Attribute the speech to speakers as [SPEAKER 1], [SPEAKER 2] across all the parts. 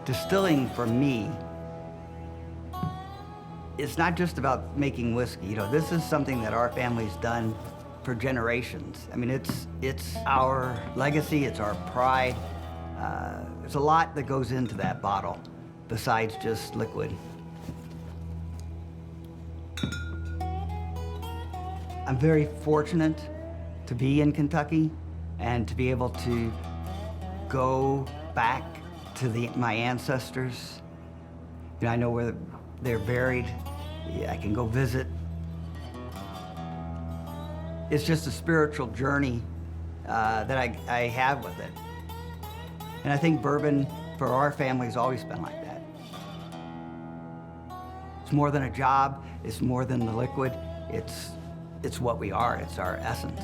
[SPEAKER 1] Distilling for me, it's not just about making whiskey. You know, this is something that our family's done for generations. I mean, it's our legacy, it's our pride. There's a lot that goes into that bottle besides just liquid. I'm very fortunate to be in Kentucky and to be able to go back to my ancestors. You know, I know where they're buried. Yeah, I can go visit. It's just a spiritual journey that I have with it. And I think bourbon for our family has always been like that. It's more than a job, it's more than the liquid, it's what we are, it's our essence.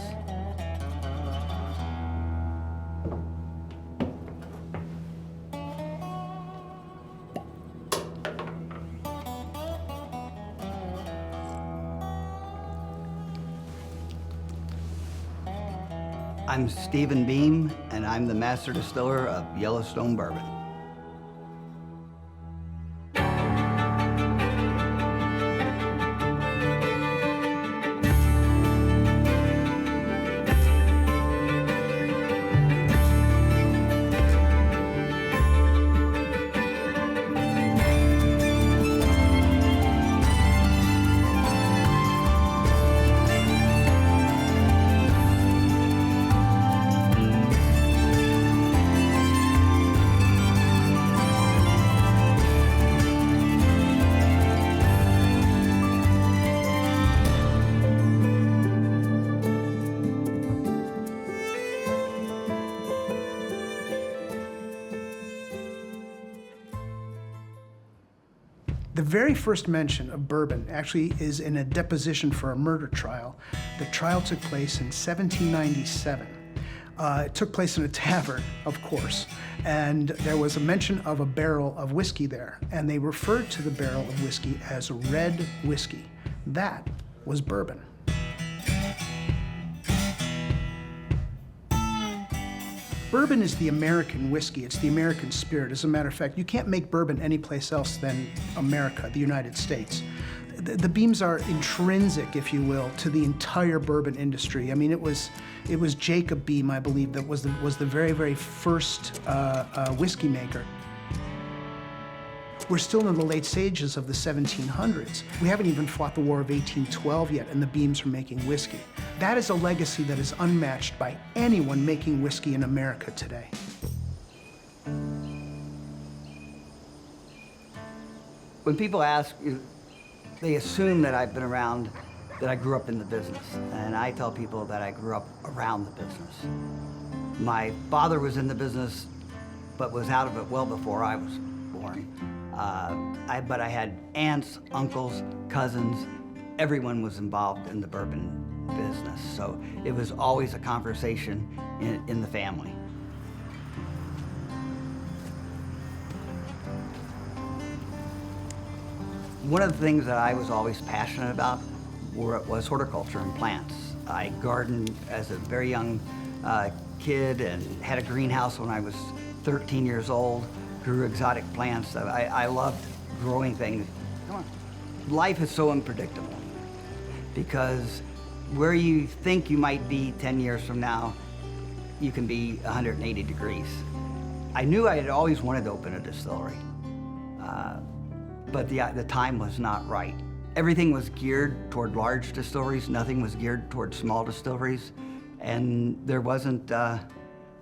[SPEAKER 1] I'm Stephen Beam, and I'm the master distiller of Yellowstone Bourbon.
[SPEAKER 2] The very first mention of bourbon actually is in a deposition for a murder trial. The trial took place in 1797. It took place in a tavern, of course, and there was a mention of a barrel of whiskey there, and they referred to the barrel of whiskey as red whiskey. That was bourbon. Bourbon is the American whiskey. It's the American spirit. As a matter of fact, you can't make bourbon anyplace else than America, the United States. The Beams are intrinsic, if you will, to the entire bourbon industry. I mean, it was Jacob Beam, I believe, that was the very, very first whiskey maker. We're still in the late stages of the 1700s. We haven't even fought the War of 1812 yet, and the Beams are making whiskey. That is a legacy that is unmatched by anyone making whiskey in America today.
[SPEAKER 1] When people ask, they assume that I've been around, that I grew up in the business. And I tell people that I grew up around the business. My father was in the business, but was out of it well before I was born. But I had aunts, uncles, cousins. Everyone was involved in the bourbon business, so it was always a conversation in the family. One of the things that I was always passionate about was horticulture and plants. I gardened as a very young kid and had a greenhouse when I was 13 years old, grew exotic plants. I loved growing things. Come on. Life is so unpredictable because where you think you might be 10 years from now, you can be 180 degrees. I knew I had always wanted to open a distillery, but the time was not right. Everything was geared toward large distilleries, nothing was geared toward small distilleries, and there wasn't a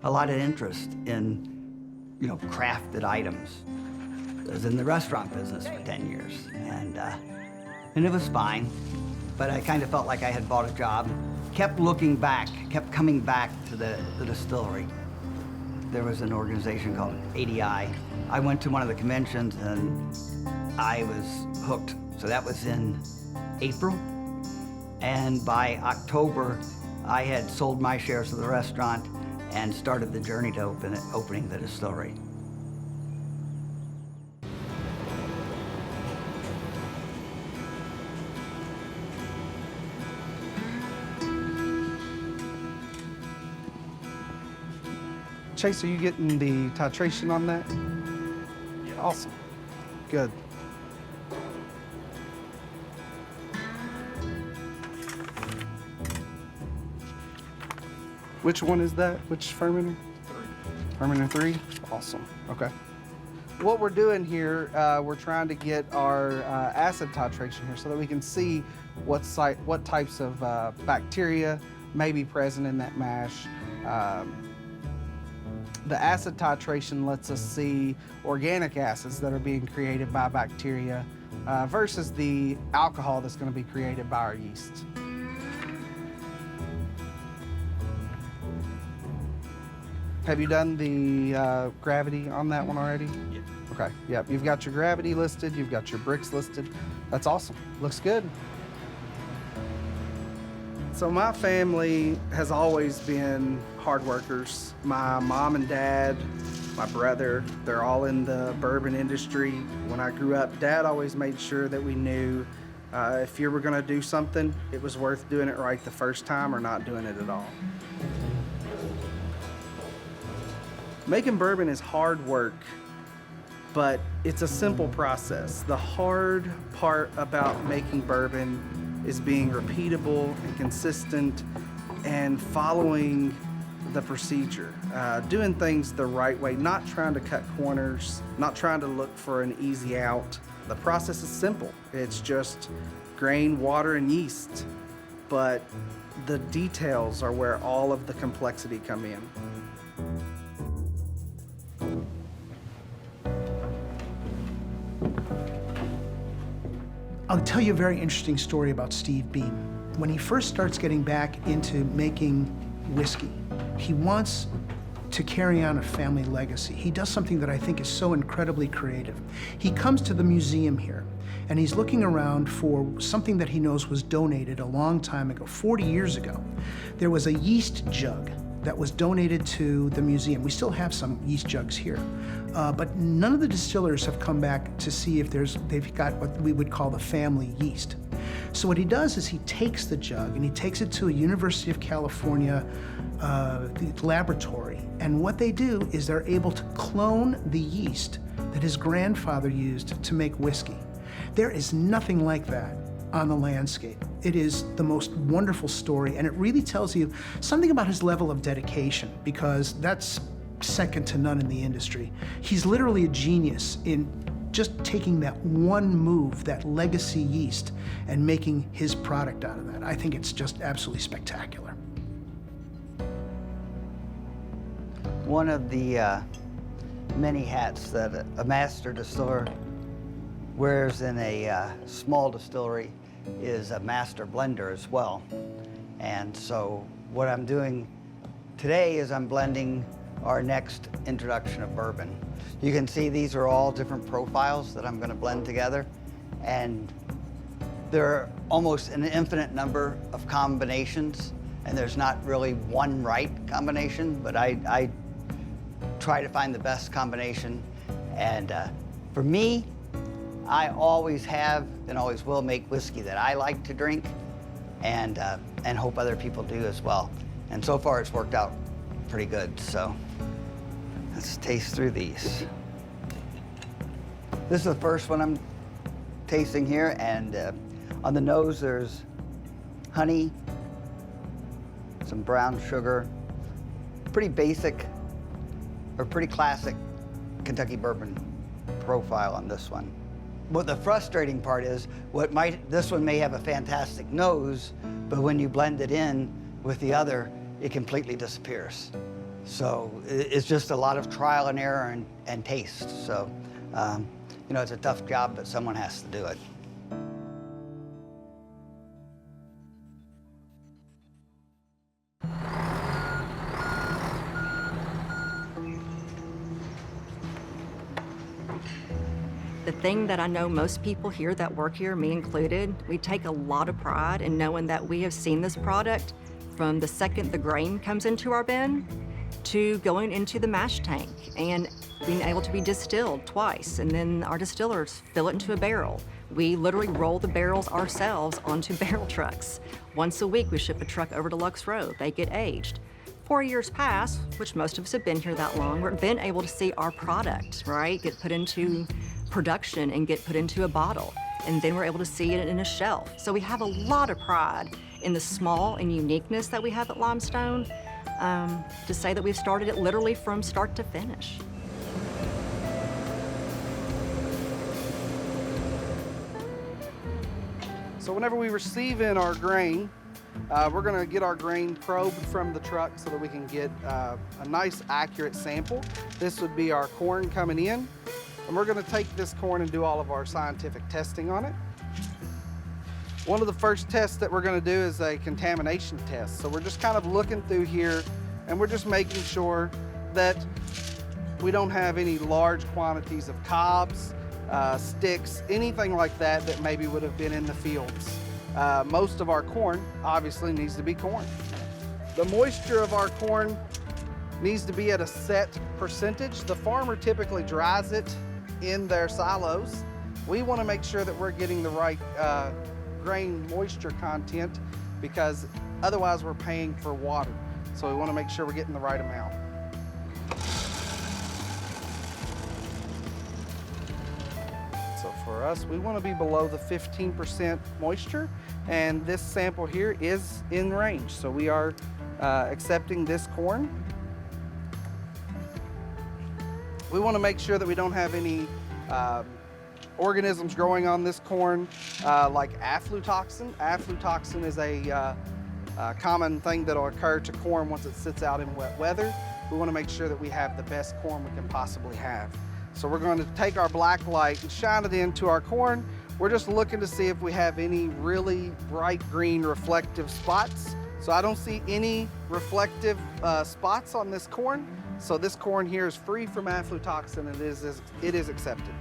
[SPEAKER 1] lot of interest in, you know, crafted items. I was in the restaurant business for 10 years, and it was fine. But I kind of felt like I had bought a job. Kept looking back, kept coming back to the distillery. There was an organization called ADI. I went to one of the conventions and I was hooked. So that was in April. And by October, I had sold my shares of the restaurant and started the journey to opening the distillery.
[SPEAKER 3] Chase, are you getting the titration on that?
[SPEAKER 4] Yes.
[SPEAKER 3] awesome. Good. Which one is that? Which fermenter? 3. Fermenter 3? Awesome. Okay. What we're doing here, we're trying to get our acid titration here so that we can see what types of bacteria may be present in that mash. The acid titration lets us see organic acids that are being created by bacteria versus the alcohol that's going to be created by our yeast. Have you done the gravity on that one already?
[SPEAKER 4] Yeah.
[SPEAKER 3] Okay, yep. You've got your gravity listed, you've got your bricks listed. That's awesome. Looks good. So my family has always been hard workers. My mom and dad, my brother, they're all in the bourbon industry. When I grew up, Dad always made sure that we knew if you were gonna do something, it was worth doing it right the first time or not doing it at all. Making bourbon is hard work, but it's a simple process. The hard part about making bourbon is being repeatable and consistent and following the procedure, doing things the right way, not trying to cut corners, not trying to look for an easy out. The process is simple. It's just grain, water, and yeast, but the details are where all of the complexity come in.
[SPEAKER 2] I'll tell you a very interesting story about Steve Beam. When he first starts getting back into making whiskey, he wants to carry on a family legacy. He does something that I think is so incredibly creative. He comes to the museum here, and he's looking around for something that he knows was donated a long time ago, 40 years ago. There was a yeast jug that was donated to the museum. We still have some yeast jugs here, but none of the distillers have come back to see if they've got what we would call the family yeast. So what he does is he takes the jug and he takes it to a University of California laboratory, and what they do is they're able to clone the yeast that his grandfather used to make whiskey. There is nothing like that on the landscape. It is the most wonderful story, and it really tells you something about his level of dedication, because that's second to none in the industry. He's literally a genius in just taking that one move, that legacy yeast, and making his product out of that. I think it's just absolutely spectacular.
[SPEAKER 1] One of the many hats that a master distiller wears in a small distillery is a master blender as well. And so what I'm doing today is I'm blending our next introduction of bourbon. You can see these are all different profiles that I'm going to blend together, and there are almost an infinite number of combinations, and there's not really one right combination, but I try to find the best combination. And for me, I always have and always will make whiskey that I like to drink, and hope other people do as well. And so far it's worked out pretty good, so let's taste through these. This is the first one I'm tasting here, and on the nose there's honey, some brown sugar, pretty basic or pretty classic Kentucky bourbon profile on this one. What the frustrating part is, this one may have a fantastic nose, but when you blend it in with the other, it completely disappears. So it's just a lot of trial and error and taste. So, you know, it's a tough job, but someone has to do it.
[SPEAKER 5] The thing that I know most people here that work here, me included, we take a lot of pride in knowing that we have seen this product from the second the grain comes into our bin to going into the mash tank and being able to be distilled twice. And then our distillers fill it into a barrel. We literally roll the barrels ourselves onto barrel trucks. Once a week, we ship a truck over to Lux Row. They get aged. 4 years pass, which most of us have been here that long, we're then able to see our product, right, get put into production and get put into a bottle. And then we're able to see it in a shelf. So we have a lot of pride in the small and uniqueness that we have at Limestone, to say that we've started it literally from start to finish.
[SPEAKER 3] So whenever we receive in our grain, we're gonna get our grain probed from the truck so that we can get a nice accurate sample. This would be our corn coming in, and we're gonna take this corn and do all of our scientific testing on it. One of the first tests that we're gonna do is a contamination test. So we're just kind of looking through here, and we're just making sure that we don't have any large quantities of cobs, sticks, anything like that that maybe would have been in the fields. Most of our corn obviously needs to be corn. The moisture of our corn needs to be at a set percentage. The farmer typically dries it in their silos. We want to make sure that we're getting the right grain moisture content, because otherwise we're paying for water. So we want to make sure we're getting the right amount. So for us, we want to be below the 15% moisture, and this sample here is in range. So we are accepting this corn. We want to make sure that we don't have any organisms growing on this corn, like aflatoxin. Aflatoxin is a common thing that will occur to corn once it sits out in wet weather. We want to make sure that we have the best corn we can possibly have. So we're going to take our black light and shine it into our corn. We're just looking to see if we have any really bright green reflective spots. So I don't see any reflective spots on this corn. So this corn here is free from aflatoxin, and it is accepted.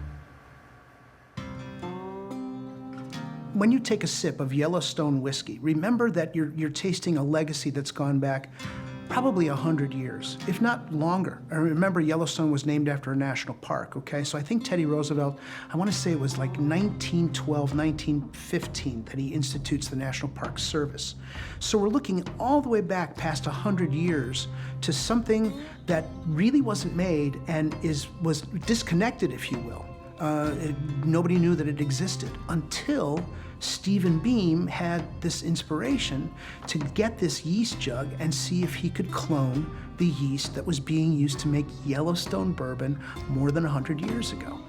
[SPEAKER 2] When you take a sip of Yellowstone whiskey, remember that you're tasting a legacy that's gone back probably 100 years, if not longer. I remember Yellowstone was named after a national park, okay? So I think Teddy Roosevelt, I want to say it was like 1912, 1915 that he institutes the National Park Service. So we're looking all the way back past 100 years to something that really wasn't made and was disconnected, if you will. Nobody knew that it existed until Stephen Beam had this inspiration to get this yeast jug and see if he could clone the yeast that was being used to make Yellowstone bourbon more than 100 years ago.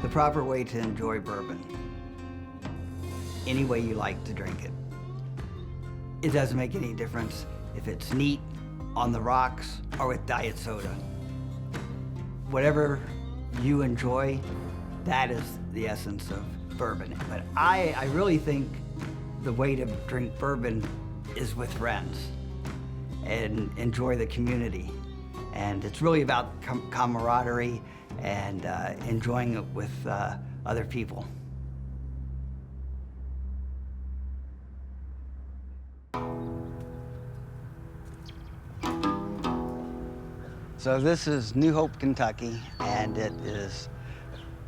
[SPEAKER 1] The proper way to enjoy bourbon, any way you like to drink it. It doesn't make any difference if it's neat, on the rocks, or with diet soda. Whatever you enjoy, that is the essence of bourbon. But I really think the way to drink bourbon is with friends and enjoy the community. And it's really about camaraderie and enjoying it with other people. So this is New Hope, Kentucky, and it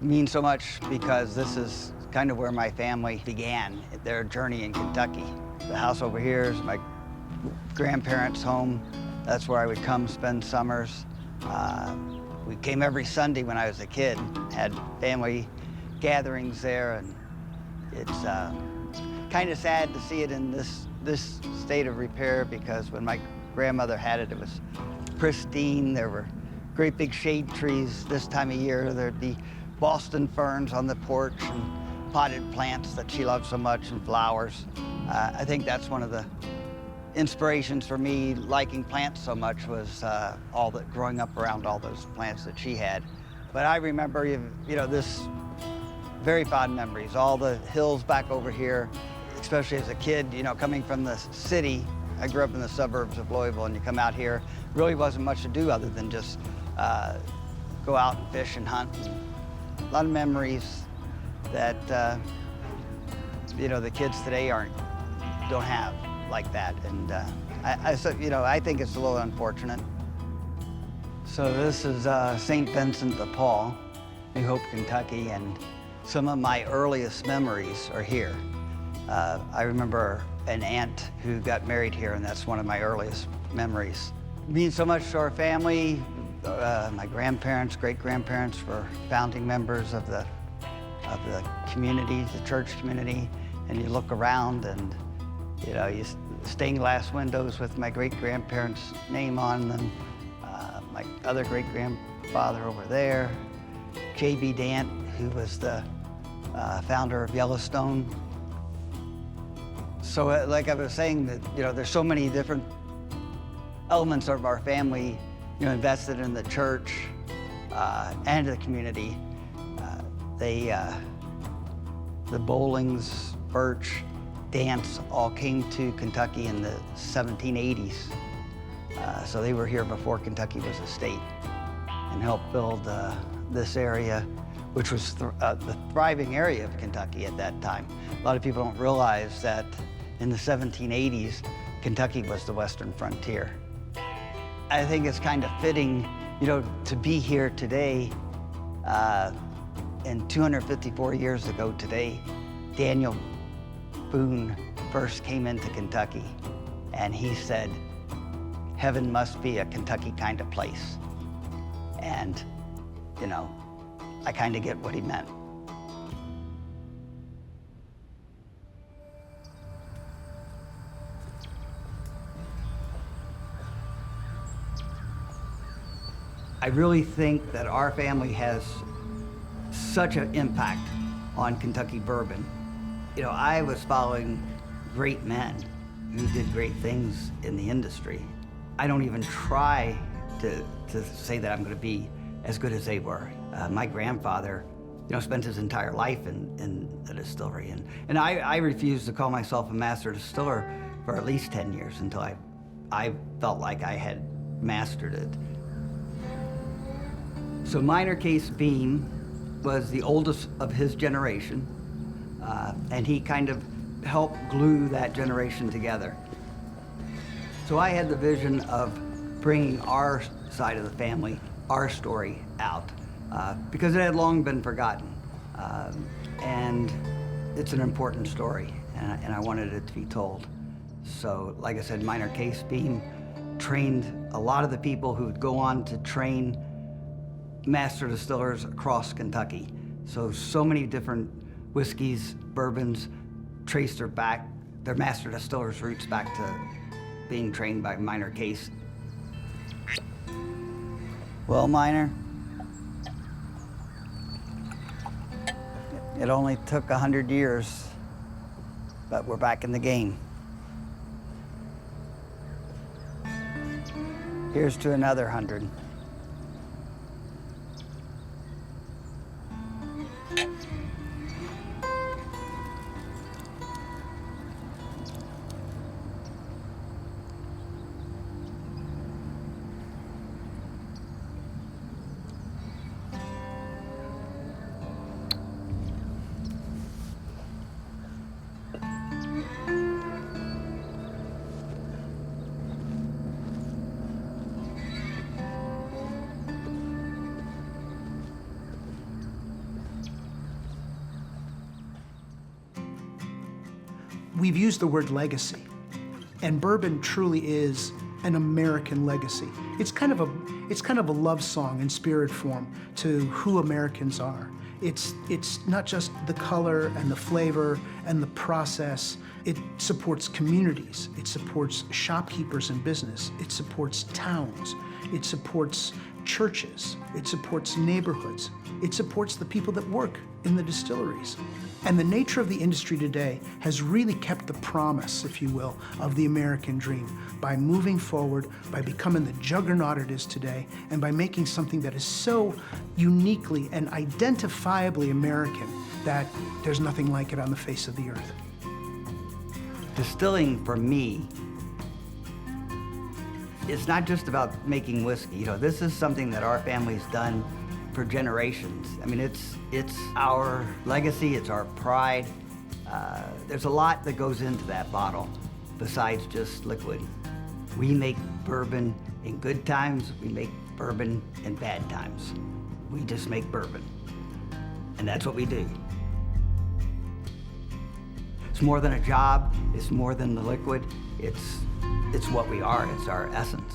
[SPEAKER 1] means so much because this is kind of where my family began their journey in Kentucky. The house over here is my grandparents' home. That's where I would come spend summers. We came every Sunday when I was a kid, had family gatherings there, and it's kind of sad to see it in this state of repair, because when my grandmother had it, it was pristine. There were great big shade trees this time of year. There'd be Boston ferns on the porch and potted plants that she loved so much, and flowers. I think that's one of the inspirations for me liking plants so much, was all that growing up around all those plants that she had. But I remember, this very fond memories, all the hills back over here, especially as a kid, coming from the city. I grew up in the suburbs of Louisville, and you come out here, really wasn't much to do other than just go out and fish and hunt. A lot of memories that the kids today don't have like that, and I think it's a little unfortunate. So this is St. Vincent de Paul, New Hope, Kentucky, and some of my earliest memories are here. I remember an aunt who got married here, and that's one of my earliest memories. It means so much to our family. My grandparents, great-grandparents were founding members of the community, the church community, and you look around and, you know, stained glass windows with my great-grandparents' name on them, my other great-grandfather over there, J.B. Dant, who was the founder of Yellowstone. So like I was saying, that, you know, there's so many different elements of our family, you know, invested in the church and the community. The Bowlings, Birch, Dants all came to Kentucky in the 1780s. So they were here before Kentucky was a state and helped build this area, which was the thriving area of Kentucky at that time. A lot of people don't realize that in the 1780s, Kentucky was the western frontier. I think it's kind of fitting, you know, to be here today. And 254 years ago today, Daniel Boone first came into Kentucky, and he said, heaven must be a Kentucky kind of place. And, you know, I kind of get what he meant. I really think that our family has such an impact on Kentucky bourbon. You know, I was following great men who did great things in the industry. I don't even try to say that I'm going to be as good as they were. My grandfather, you know, spent his entire life in the distillery, and I refused to call myself a master distiller for at least 10 years until I felt like I had mastered it. So Minor Case Beam was the oldest of his generation, and he kind of helped glue that generation together. So I had the vision of bringing our side of the family, our story out, because it had long been forgotten. And it's an important story, and I wanted it to be told. So, like I said, Minor Case Beam trained a lot of the people who would go on to train master distillers across Kentucky. So many different whiskeys, bourbons trace their master distillers' roots back to being trained by Minor Case. Well, Minor, it only took 100 years, but we're back in the game. Here's to another 100.
[SPEAKER 2] We've used the word legacy, and bourbon truly is an American legacy. It's kind of a love song in spirit form to who Americans are. It's not just the color and the flavor and the process. It supports communities. It supports shopkeepers and business. It supports towns. It supports churches. It supports neighborhoods. It supports the people that work in the distilleries. And the nature of the industry today has really kept the promise, if you will, of the American dream by moving forward, by becoming the juggernaut it is today, and by making something that is so uniquely and identifiably American that there's nothing like it on the face of the earth.
[SPEAKER 1] Distilling, for me, it's not just about making whiskey. You know, this is something that our family's done for generations. I mean, it's our legacy, it's our pride. There's a lot that goes into that bottle besides just liquid. We make bourbon in good times, we make bourbon in bad times. We just make bourbon, and that's what we do. It's more than a job, it's more than the liquid, it's what we are, it's our essence.